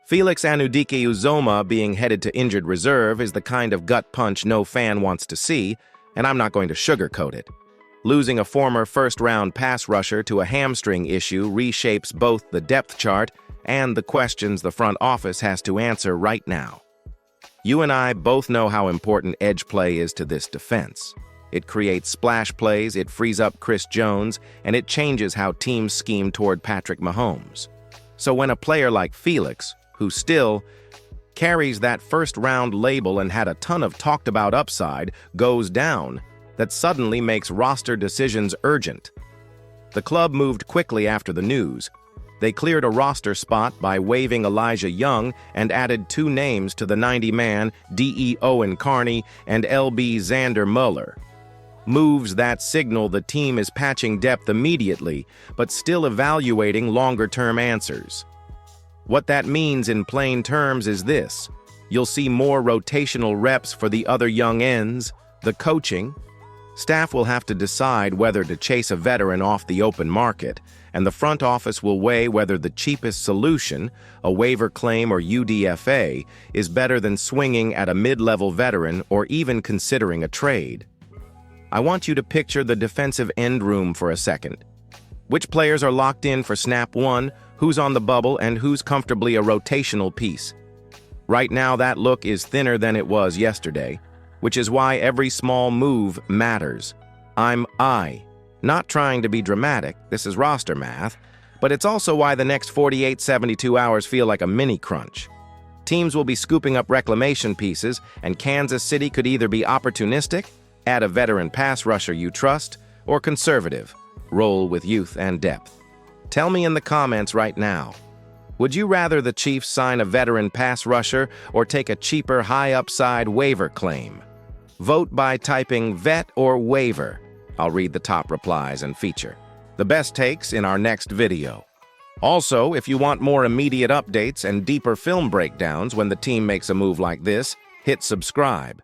Felix Anudike-Uzomah being headed to injured reserve is the kind of gut punch no fan wants to see, and I'm not going to sugarcoat it. Losing a former first-round pass rusher to a hamstring issue reshapes both the depth chart and the questions the front office has to answer right now. You and I both know how important edge play is to this defense. It creates splash plays, it frees up Chris Jones, and it changes how teams scheme toward Patrick Mahomes. So when a player like Felix, who still carries that first-round label and had a ton of talked-about upside, goes down, that suddenly makes roster decisions urgent. The club moved quickly after the news. They cleared a roster spot by waiving Elijah Young and added 2 names to the 90-man D.E. Owen Carney and L.B. Xander Muller. Moves that signal the team is patching depth immediately, but still evaluating longer-term answers. What that means in plain terms is this: you'll see more rotational reps for the other young ends. The coaching staff will have to decide whether to chase a veteran off the open market, and the front office will weigh whether the cheapest solution, a waiver claim or UDFA, is better than swinging at a mid-level veteran or even considering a trade. I want you to picture the defensive end room for a second. Which players are locked in for snap 1, who's on the bubble, and who's comfortably a rotational piece? Right now, that look is thinner than it was yesterday, which is why every small move matters. I'm not trying to be dramatic, this is roster math, but it's also why the next 48-72 hours feel like a mini-crunch. Teams will be scooping up reclamation pieces, and Kansas City could either be opportunistic, add a veteran pass rusher you trust, or conservative, roll with youth and depth. Tell me in the comments right now. Would you rather the Chiefs sign a veteran pass rusher or take a cheaper high-upside waiver claim? Vote by typing vet or waiver. I'll read the top replies and feature the best takes in our next video. Also, if you want more immediate updates and deeper film breakdowns when the team makes a move like this, hit subscribe.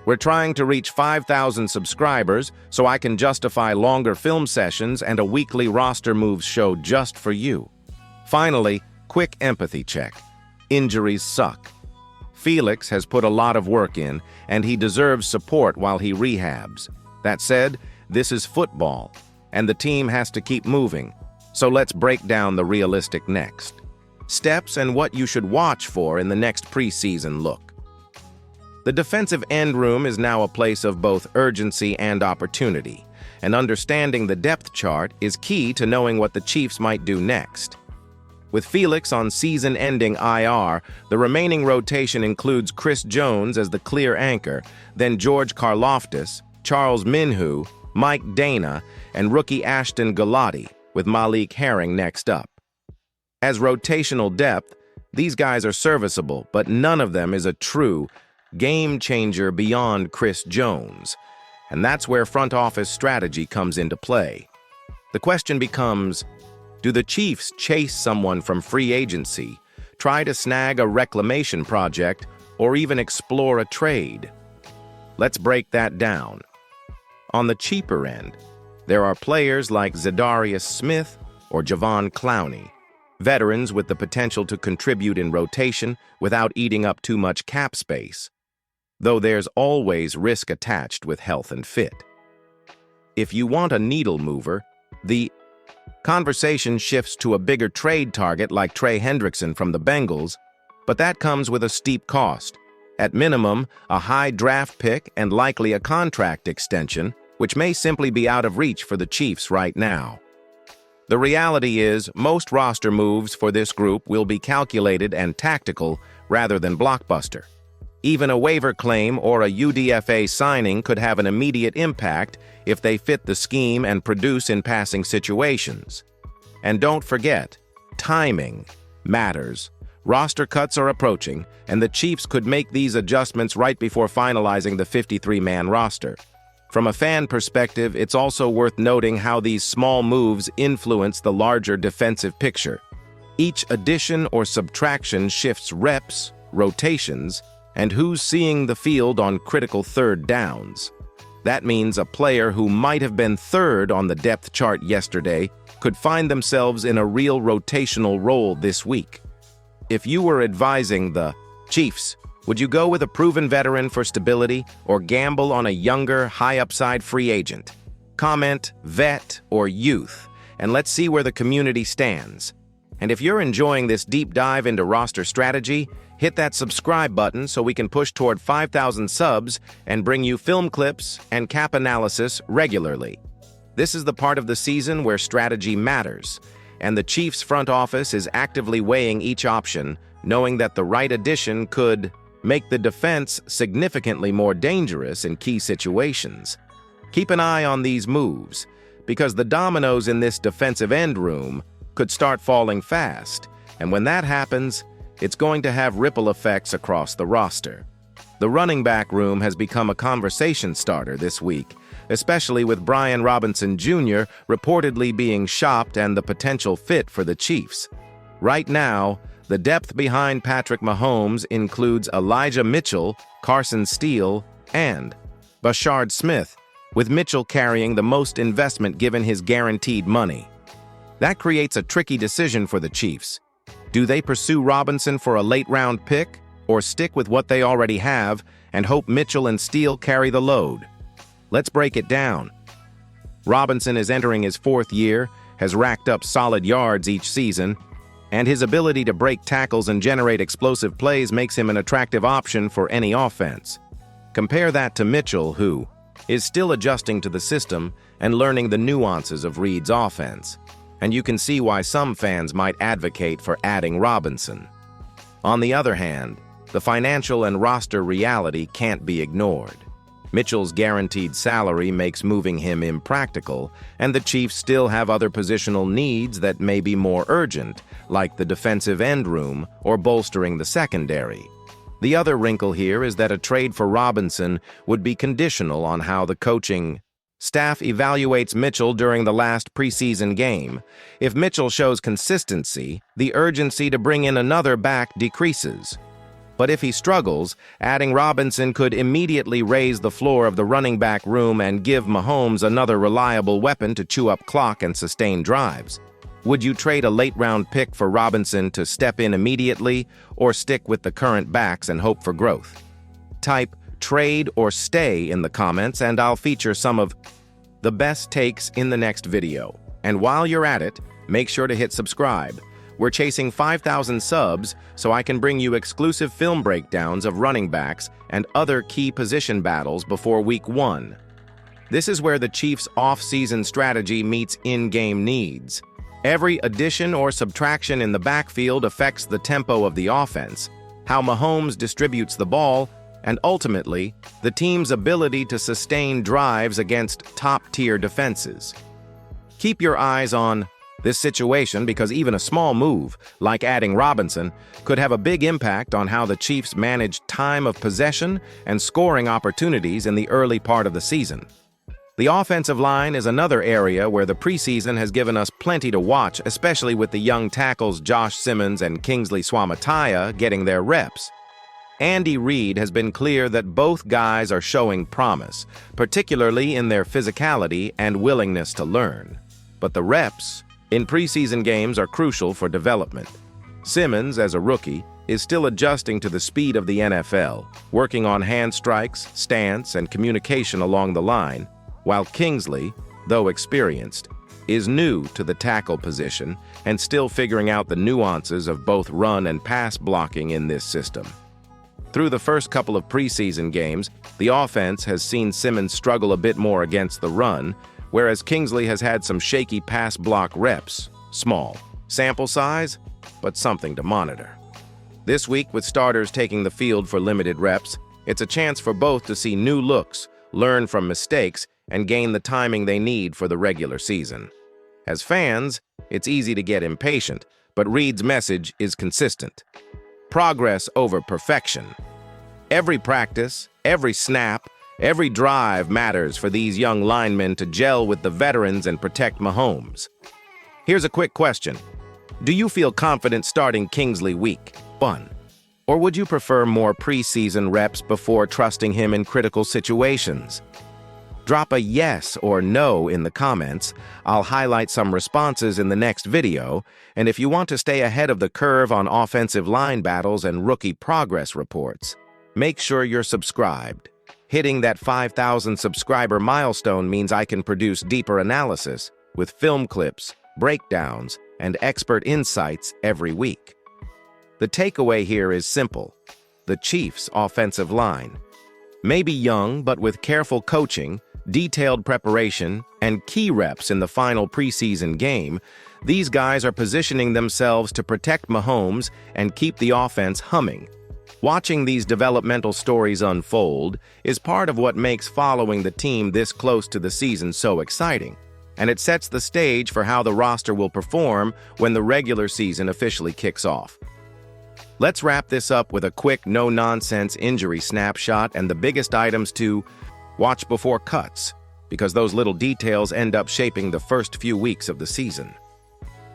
We're trying to reach 5,000 subscribers so I can justify longer film sessions and a weekly roster moves show just for you. Finally, quick empathy check. Injuries suck. Felix has put a lot of work in, and he deserves support while he rehabs. That said, this is football, and the team has to keep moving. So let's break down the realistic next steps and what you should watch for in the next preseason look. The defensive end room is now a place of both urgency and opportunity, and understanding the depth chart is key to knowing what the Chiefs might do next. With Felix on season-ending IR, the remaining rotation includes Chris Jones as the clear anchor, then George Karlaftis, Charles Minhu, Mike Dana, and rookie Ashton Galati, with Malik Herring next up. As rotational depth, these guys are serviceable, but none of them is a true game-changer beyond Chris Jones, and that's where front office strategy comes into play. The question becomes, do the Chiefs chase someone from free agency, try to snag a reclamation project, or even explore a trade? Let's break that down. On the cheaper end, there are players like Za'Darius Smith or Javon Clowney, veterans with the potential to contribute in rotation without eating up too much cap space, though there's always risk attached with health and fit. If you want a needle mover, the conversation shifts to a bigger trade target like Trey Hendrickson from the Bengals, but that comes with a steep cost. At minimum, a high draft pick and likely a contract extension, which may simply be out of reach for the Chiefs right now. The reality is, most roster moves for this group will be calculated and tactical rather than blockbuster. Even a waiver claim or a UDFA signing could have an immediate impact if they fit the scheme and produce in passing situations. And don't forget, timing matters. Roster cuts are approaching, and the Chiefs could make these adjustments right before finalizing the 53-man roster. From a fan perspective, it's also worth noting how these small moves influence the larger defensive picture. Each addition or subtraction shifts reps, rotations, and who's seeing the field on critical third downs. That means a player who might have been third on the depth chart yesterday could find themselves in a real rotational role this week. If you were advising the Chiefs, would you go with a proven veteran for stability or gamble on a younger, high-upside free agent? Comment vet or youth, and let's see where the community stands. And if you're enjoying this deep dive into roster strategy, hit that subscribe button so we can push toward 5,000 subs and bring you film clips and cap analysis regularly. This is the part of the season where strategy matters, and the Chiefs front office is actively weighing each option, knowing that the right addition could make the defense significantly more dangerous in key situations. Keep an eye on these moves, because the dominoes in this defensive end room could start falling fast, and when that happens, it's going to have ripple effects across the roster. The running back room has become a conversation starter this week, especially with Brian Robinson Jr. reportedly being shopped and the potential fit for the Chiefs. Right now, the depth behind Patrick Mahomes includes Elijah Mitchell, Carson Steele, and Bashard Smith, with Mitchell carrying the most investment given his guaranteed money. That creates a tricky decision for the Chiefs. Do they pursue Robinson for a late-round pick, or stick with what they already have and hope Mitchell and Steele carry the load? Let's break it down. Robinson is entering his fourth year, has racked up solid yards each season, and his ability to break tackles and generate explosive plays makes him an attractive option for any offense. Compare that to Mitchell, who is still adjusting to the system and learning the nuances of Reid's offense, and you can see why some fans might advocate for adding Robinson. On the other hand, the financial and roster reality can't be ignored. Mitchell's guaranteed salary makes moving him impractical, and the Chiefs still have other positional needs that may be more urgent, like the defensive end room or bolstering the secondary. The other wrinkle here is that a trade for Robinson would be conditional on how the coaching staff evaluates Mitchell during the last preseason game. If Mitchell shows consistency, the urgency to bring in another back decreases. But if he struggles, adding Robinson could immediately raise the floor of the running back room and give Mahomes another reliable weapon to chew up clock and sustain drives. Would you trade a late-round pick for Robinson to step in immediately, or stick with the current backs and hope for growth? Type trade or stay in the comments, and I'll feature some of the best takes in the next video. And while you're at it, make sure to hit subscribe. We're chasing 5,000 subs so I can bring you exclusive film breakdowns of running backs and other key position battles before Week 1. This is where the Chiefs' off-season strategy meets in-game needs. Every addition or subtraction in the backfield affects the tempo of the offense, how Mahomes distributes the ball, and ultimately, the team's ability to sustain drives against top-tier defenses. Keep your eyes on this situation, because even a small move, like adding Robinson, could have a big impact on how the Chiefs manage time of possession and scoring opportunities in the early part of the season. The offensive line is another area where the preseason has given us plenty to watch, especially with the young tackles Josh Simmons and Kingsley Suamataia getting their reps. Andy Reid has been clear that both guys are showing promise, particularly in their physicality and willingness to learn. But the reps in preseason games are crucial for development. Simmons, as a rookie, is still adjusting to the speed of the NFL, working on hand strikes, stance, and communication along the line, while Kingsley, though experienced, is new to the tackle position and still figuring out the nuances of both run and pass blocking in this system. Through the first couple of preseason games, the offense has seen Simmons struggle a bit more against the run, whereas Kingsley has had some shaky pass block reps. Small sample size, but something to monitor. This week, with starters taking the field for limited reps, it's a chance for both to see new looks, learn from mistakes, and gain the timing they need for the regular season. As fans, it's easy to get impatient, but Reid's message is consistent. Progress over perfection. Every practice, every snap, every drive matters for these young linemen to gel with the veterans and protect Mahomes. Here's a quick question. Do you feel confident starting Kingsley Week 1? Or would you prefer more preseason reps before trusting him in critical situations? Drop a yes or no in the comments. I'll highlight some responses in the next video, and if you want to stay ahead of the curve on offensive line battles and rookie progress reports, make sure you're subscribed. Hitting that 5,000 subscriber milestone means I can produce deeper analysis with film clips, breakdowns, and expert insights every week. The takeaway here is simple. The Chiefs' offensive line may be young, but with careful coaching, detailed preparation, and key reps in the final preseason game, these guys are positioning themselves to protect Mahomes and keep the offense humming. Watching these developmental stories unfold is part of what makes following the team this close to the season so exciting, and it sets the stage for how the roster will perform when the regular season officially kicks off. Let's wrap this up with a quick no-nonsense injury snapshot and the biggest items to watch before cuts, because those little details end up shaping the first few weeks of the season.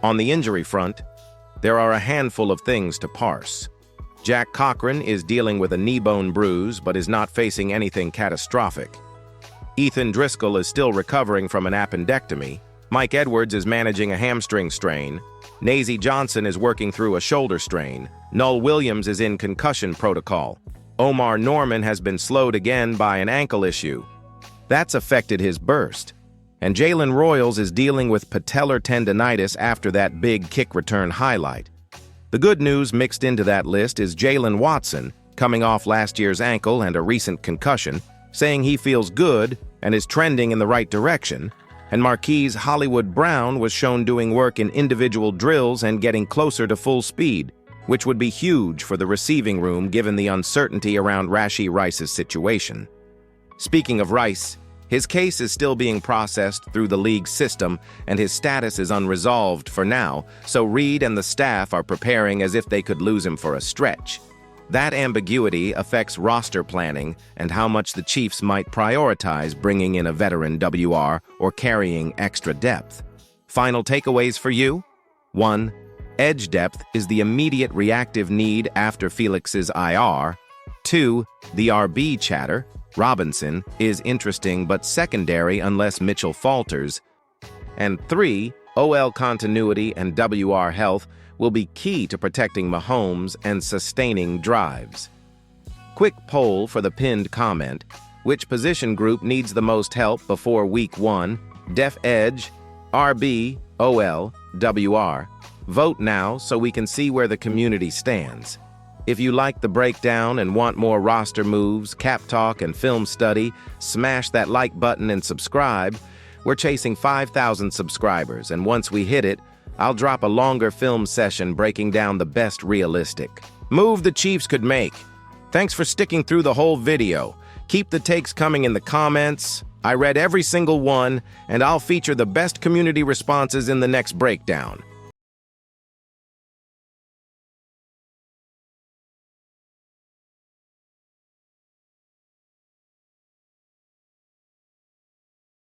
On the injury front, there are a handful of things to parse. Jack Cochran is dealing with a knee bone bruise but is not facing anything catastrophic. Ethan Driscoll is still recovering from an appendectomy. Mike Edwards is managing a hamstring strain. Nazeeh Johnson is working through a shoulder strain. Null Williams is in concussion protocol. Omar Norman has been slowed again by an ankle issue. That's affected his burst. And Jalen Royals is dealing with patellar tendonitis after that big kick return highlight. The good news mixed into that list is Jaylen Watson, coming off last year's ankle and a recent concussion, saying he feels good and is trending in the right direction, and Marquise Hollywood Brown was shown doing work in individual drills and getting closer to full speed, which would be huge for the receiving room given the uncertainty around Rashee Rice's situation. Speaking of Rice, his case is still being processed through the league system and his status is unresolved for now, so Reid and the staff are preparing as if they could lose him for a stretch. That ambiguity affects roster planning and how much the Chiefs might prioritize bringing in a veteran WR or carrying extra depth. Final takeaways for you? 1. Edge depth is the immediate reactive need after Felix's IR. 2. The RB chatter, Robinson, is interesting but secondary unless Mitchell falters. And 3. OL continuity and WR health will be key to protecting Mahomes and sustaining drives. Quick poll for the pinned comment. Which position group needs the most help before Week 1? Def Edge, RB, OL, WR. Vote now so we can see where the community stands. If you like the breakdown and want more roster moves, cap talk, and film study, smash that like button and subscribe. We're chasing 5,000 subscribers, and once we hit it, I'll drop a longer film session breaking down the best realistic move the Chiefs could make. Thanks for sticking through the whole video. Keep the takes coming in the comments. I read every single one, and I'll feature the best community responses in the next breakdown.